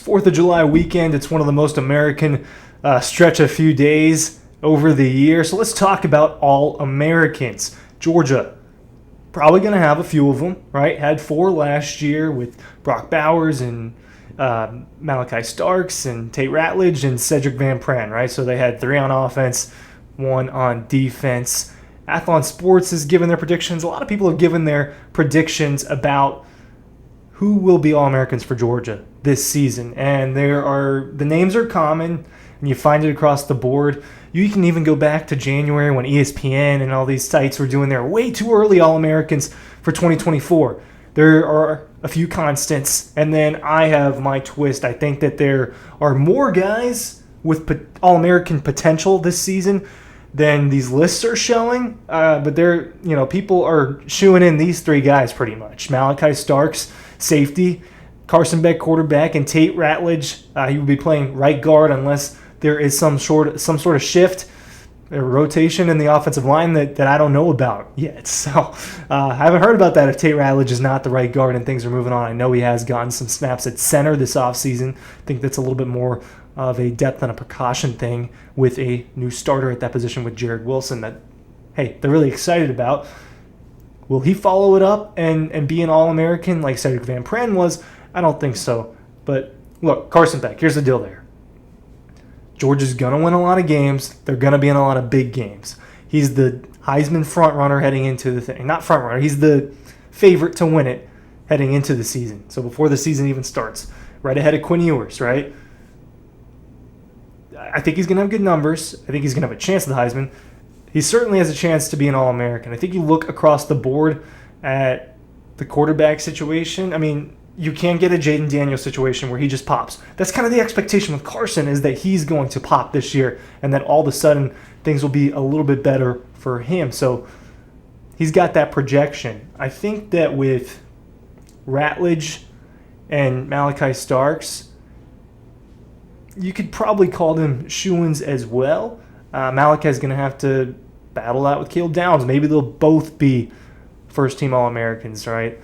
4th of July weekend. It's one of the most American stretch a few days over the year. So let's talk about All-Americans. Georgia, probably going to have a few of them, right? Had 4 last year with Brock Bowers and Malachi Starks and Tate Ratledge and Cedric Van Pran, right? So they had 3 on offense, 1 on defense. Athlon Sports has given their predictions. A lot of people have given their predictions about who will be All-Americans for Georgia this season. And the names are common, and you find it across the board. You can even go back to January when ESPN and all these sites were doing their way too early All-Americans for 2024. There are a few constants, and then I have my twist. I think that there are more guys with All-American potential this season than these lists are showing. But people are shooing in these 3 guys pretty much. Malachi Starks, safety, Carson Beck, quarterback, and Tate Ratledge. He will be playing right guard unless there is some sort of shift or rotation in the offensive line that I don't know about yet. So I haven't heard about that if Tate Ratledge is not the right guard and things are moving on. I know he has gotten some snaps at center this offseason. I think that's a little bit more of a depth and a precaution thing with a new starter at that position with Jared Wilson that, hey, they're really excited about. Will he follow it up and be an All-American like Cedric Van Pran was? I don't think so. But look, Carson Beck, here's the deal there. Georgia's going to win a lot of games. They're going to be in a lot of big games. He's the Heisman frontrunner heading into the thing. Not frontrunner. He's the favorite to win it heading into the season. So before the season even starts. Right ahead of Quinn Ewers, right? I think he's going to have good numbers. I think he's going to have a chance at the Heisman. He certainly has a chance to be an All-American. I think you look across the board at the quarterback situation. I mean, you can get a Jaden Daniels situation where he just pops. That's kind of the expectation with Carson, is that he's going to pop this year and that all of a sudden things will be a little bit better for him. So he's got that projection. I think that with Ratledge and Malachi Starks, you could probably call them shoo-ins as well. Malachi's going to have to battle out with Caleb Downs. Maybe they'll both be first-team All-Americans, right?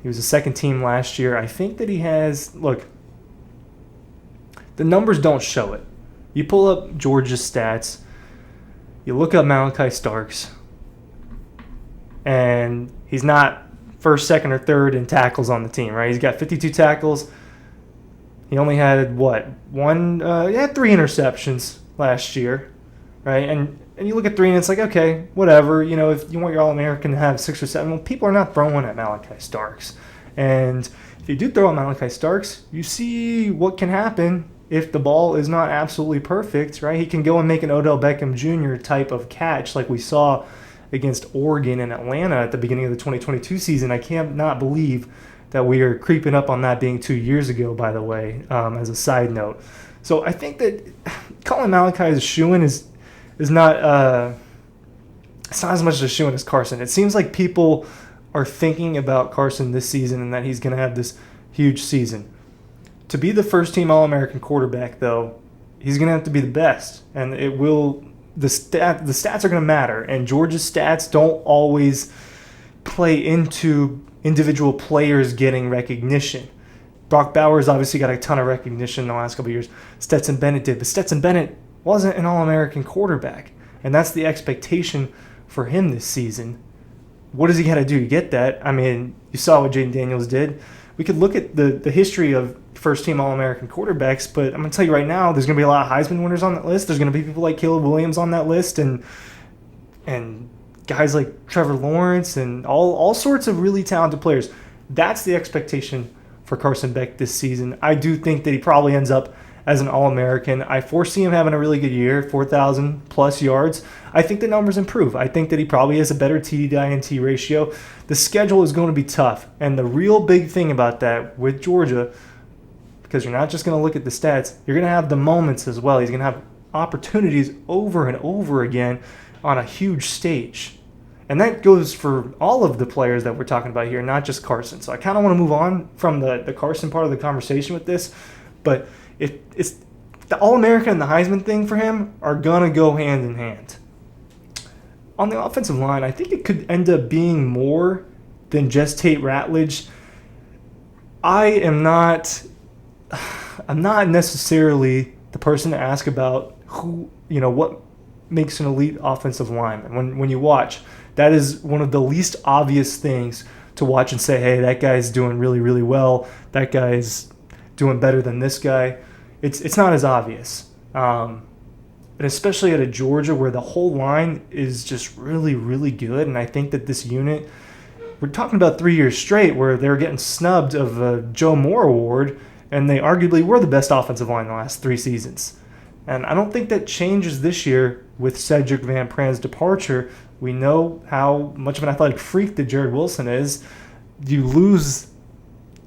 He was a second team last year. I think that he has, look, the numbers don't show it. You pull up Georgia's stats, you look up Malachi Starks, and he's not first, second, or third in tackles on the team, right? He's got 52 tackles. He only had, he had 3 interceptions last year, right? And you look at 3 and it's like, okay, whatever. You know, if you want your All-American to have 6 or 7, well, people are not throwing at Malachi Starks. And if you do throw at Malachi Starks, you see what can happen if the ball is not absolutely perfect, right? He can go and make an Odell Beckham Jr. type of catch like we saw against Oregon and Atlanta at the beginning of the 2022 season. I can't not believe that we are creeping up on that being 2 years ago, by the way, as a side note. So I think that calling Malachi as a shoo-in is not it's not as much a shoo-in as Carson. It seems like people are thinking about Carson this season and that he's going to have this huge season. To be the first-team All-American quarterback, though, he's going to have to be the best, and the stats are going to matter. And Georgia's stats don't always play into individual players getting recognition. Brock Bowers obviously got a ton of recognition in the last couple of years. Stetson Bennett did, but Stetson Bennett wasn't an All-American quarterback, and that's the expectation for him this season. What does he got to do to get that? I mean, you saw what Jaden Daniels did. We could look at the history of first-team All-American quarterbacks, but I'm going to tell you right now, there's going to be a lot of Heisman winners on that list. There's going to be people like Caleb Williams on that list, and guys like Trevor Lawrence and all sorts of really talented players. That's the expectation for Carson Beck this season. I do think that he probably ends up as an All-American. I foresee him having a really good year, 4,000-plus yards. I think the numbers improve. I think that he probably has a better TD to INT ratio. The schedule is going to be tough, and the real big thing about that with Georgia, because you're not just going to look at the stats, you're going to have the moments as well. He's going to have opportunities over and over again on a huge stage. And that goes for all of the players that we're talking about here, not just Carson. So I kind of want to move on from the Carson part of the conversation with this, but it's the All-American and the Heisman thing for him are going to go hand in hand. On the offensive line, I think it could end up being more than just Tate Ratledge. I am not I'm not necessarily the person to ask about what makes an elite offensive lineman. When you watch, that is one of the least obvious things to watch and say, hey, that guy's doing really, really well. That guy's doing better than this guy. It's not as obvious. And especially at a Georgia where the whole line is just really, really good. And I think that this unit, we're talking about 3 years straight where they're getting snubbed of a Joe Moore Award, and they arguably were the best offensive line in the last 3 seasons. And I don't think that changes this year with Cedric Van Pran's departure. We know how much of an athletic freak that Jared Wilson is. You lose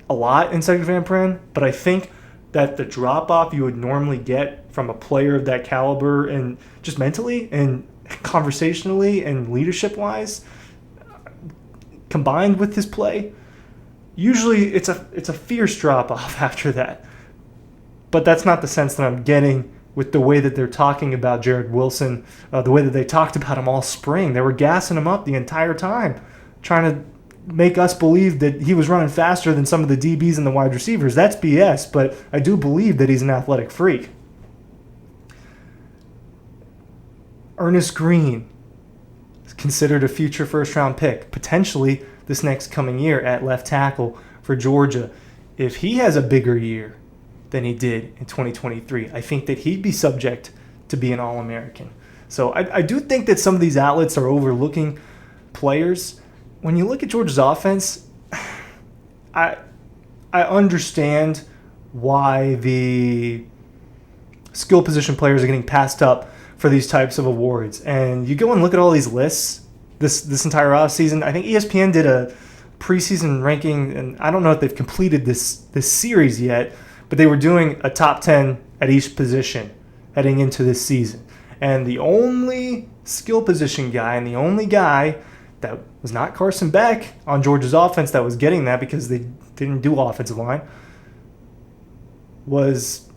a lot in Cedric Van Pran, but I think that the drop-off you would normally get from a player of that caliber, and just mentally and conversationally and leadership-wise, combined with his play, usually it's a fierce drop-off after that. But that's not the sense that I'm getting with the way that they're talking about Jared Wilson, the way that they talked about him all spring. They were gassing him up the entire time, trying to make us believe that he was running faster than some of the DBs and the wide receivers. That's BS, but I do believe that he's an athletic freak. Ernest Green is considered a future first-round pick, potentially this next coming year at left tackle for Georgia. If he has a bigger year than he did in 2023, I think that he'd be subject to be an All-American. So I do think that some of these outlets are overlooking players. When you look at Georgia's offense, I understand why the skill position players are getting passed up for these types of awards. And you go and look at all these lists this entire offseason. I think ESPN did a preseason ranking, and I don't know if they've completed this series yet, but they were doing a top 10 at each position heading into this season. And the only skill position guy and the only guy that was not Carson Beck on Georgia's offense that was getting that, because they didn't do offensive line, was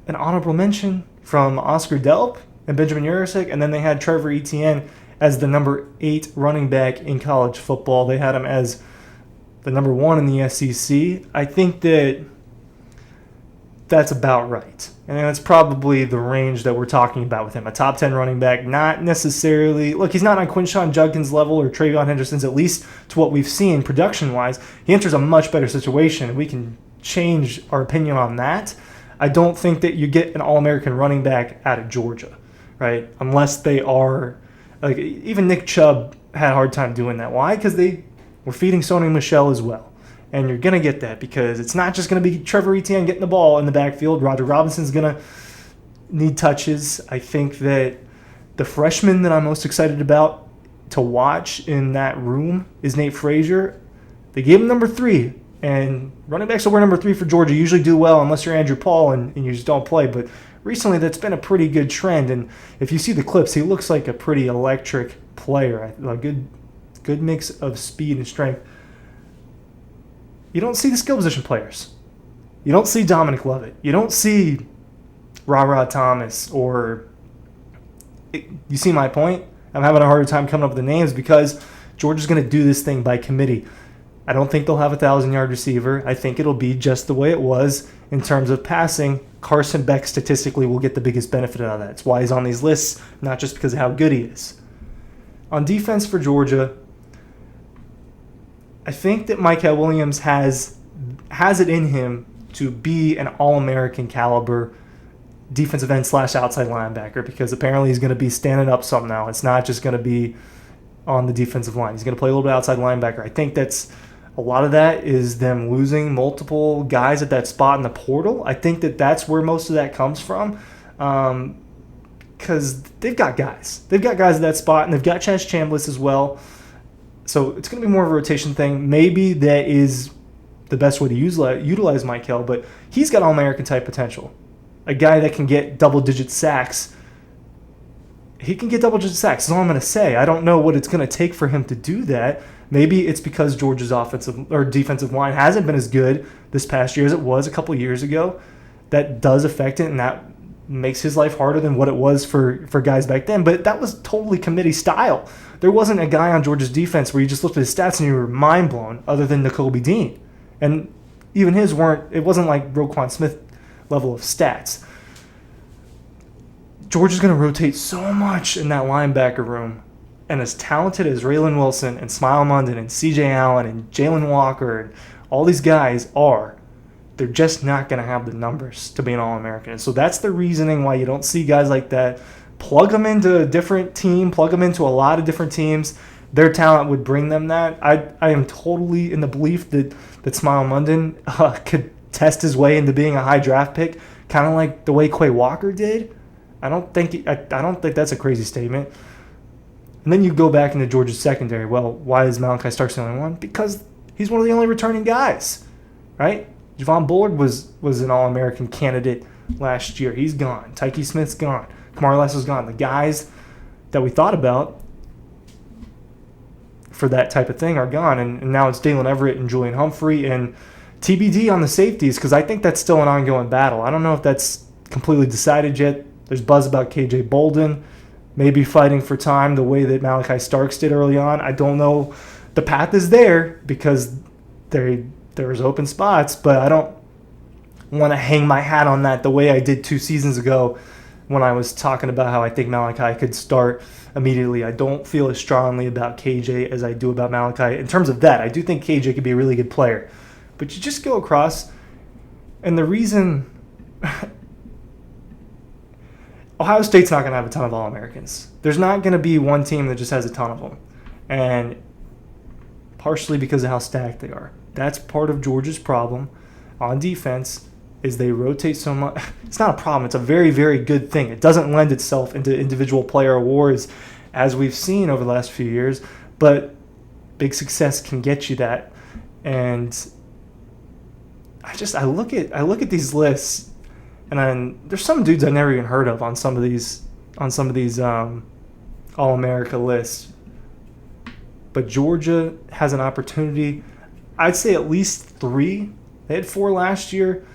an honorable mention from Oscar Delp and Benjamin Yurosek, and then they had Trevor Etienne as the number 8 running back in college football. They had him as the number 1 in the SEC. I think that's about right. And that's probably the range that we're talking about with him. A top 10 running back, not necessarily... Look, he's not on Quinshon Judkins' level or Travion Henderson's, at least to what we've seen production-wise. He enters a much better situation. We can change our opinion on that. I don't think that you get an All-American running back out of Georgia, right? Unless they are... Like, even Nick Chubb had a hard time doing that. Why? Because they were feeding Sony Michel as well. And you're going to get that because it's not just going to be Trevor Etienne getting the ball in the backfield. Roger Robinson's going to need touches. I think that the freshman that I'm most excited about to watch in that room is Nate Frazier. They gave him number 3. And running backs that wear number 3 for Georgia usually do well unless you're Andrew Paul and you just don't play. But recently that's been a pretty good trend. And if you see the clips, he looks like a pretty electric player. A good mix of speed and strength. You don't see the skill position players. You don't see Dominic Lovett. You don't see Ra Thomas you see my point? I'm having a harder time coming up with the names because Georgia's going to do this thing by committee. I don't think they'll have a 1,000-yard receiver. I think it'll be just the way it was in terms of passing. Carson Beck statistically will get the biggest benefit out of that. That's why he's on these lists, not just because of how good he is. On defense for Georgia, I think that Mykel Williams has it in him to be an All-American caliber defensive end / outside linebacker, because apparently he's going to be standing up some now. It's not just going to be on the defensive line. He's going to play a little bit outside linebacker. I think a lot of that is them losing multiple guys at that spot in the portal. I think that's where most of that comes from, because they've got guys. They've got guys at that spot, and they've got Chaz Chambliss as well. So it's going to be more of a rotation thing. Maybe that is the best way to utilize Mykel, but he's got All-American type potential. A guy that can get double-digit sacks. He can get double-digit sacks, is all I'm going to say. I don't know what it's going to take for him to do that. Maybe it's because Georgia's offensive or defensive line hasn't been as good this past year as it was a couple years ago. That does affect it, and that makes his life harder than what it was for guys back then. But that was totally committee style. There wasn't a guy on Georgia's defense where you just looked at his stats and you were mind blown, other than Nakobe Dean. And even his weren't. It wasn't like Roquan Smith level of stats. Georgia's going to rotate so much in that linebacker room. And as talented as Raylan Wilson and Smile London and C.J. Allen and Jalen Walker and all these guys are, they're just not going to have the numbers to be an All-American. And so that's the reasoning why you don't see guys like that. Plug them into a different team, plug them into a lot of different teams. Their talent would bring them that. I am totally in the belief that Smile London could test his way into being a high draft pick, kind of like the way Quay Walker did. I don't think that's a crazy statement. And then you go back into Georgia's secondary. Well, why is Malachi Starks the only one? Because he's one of the only returning guys, right? Javon Bullard was an All-American candidate last year. He's gone. Tyke Smith's gone. Kamar Lesso's gone. The guys that we thought about for that type of thing are gone. And now it's Dalen Everett and Julian Humphrey and TBD on the safeties, because I think that's still an ongoing battle. I don't know if that's completely decided yet. There's buzz about KJ Bolden maybe fighting for time the way that Malachi Starks did early on. I don't know. The path is there because there's open spots, but I don't want to hang my hat on that the way I did 2 seasons ago when I was talking about how I think Malachi could start immediately. I don't feel as strongly about KJ as I do about Malachi. In terms of that, I do think KJ could be a really good player. But you just go across, and the reason Ohio State's not going to have a ton of All-Americans. There's not going to be one team that just has a ton of them. And partially because of how stacked they are. That's part of Georgia's problem on defense is they rotate so much. It's not a problem. It's a very, very good thing. It doesn't lend itself into individual player awards as we've seen over the last few years, but big success can get you that. And I look at these lists, and there's some dudes I never even heard of on some of these All-America lists. But Georgia has an opportunity. I'd say at least 3. They had 4 last year.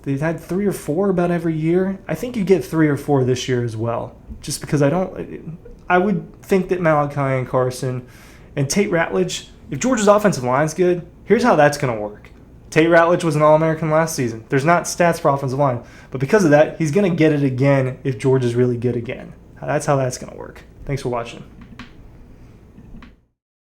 They've had 3 or 4 about every year. I think you get 3 or 4 this year as well. Just because I would think that Malachi and Carson and Tate Ratledge, if Georgia's offensive line's good, here's how that's going to work. Tate Ratledge was an All-American last season. There's not stats for offensive line. But because of that, he's going to get it again if Georgia's really good again. That's how that's going to work. Thanks for watching.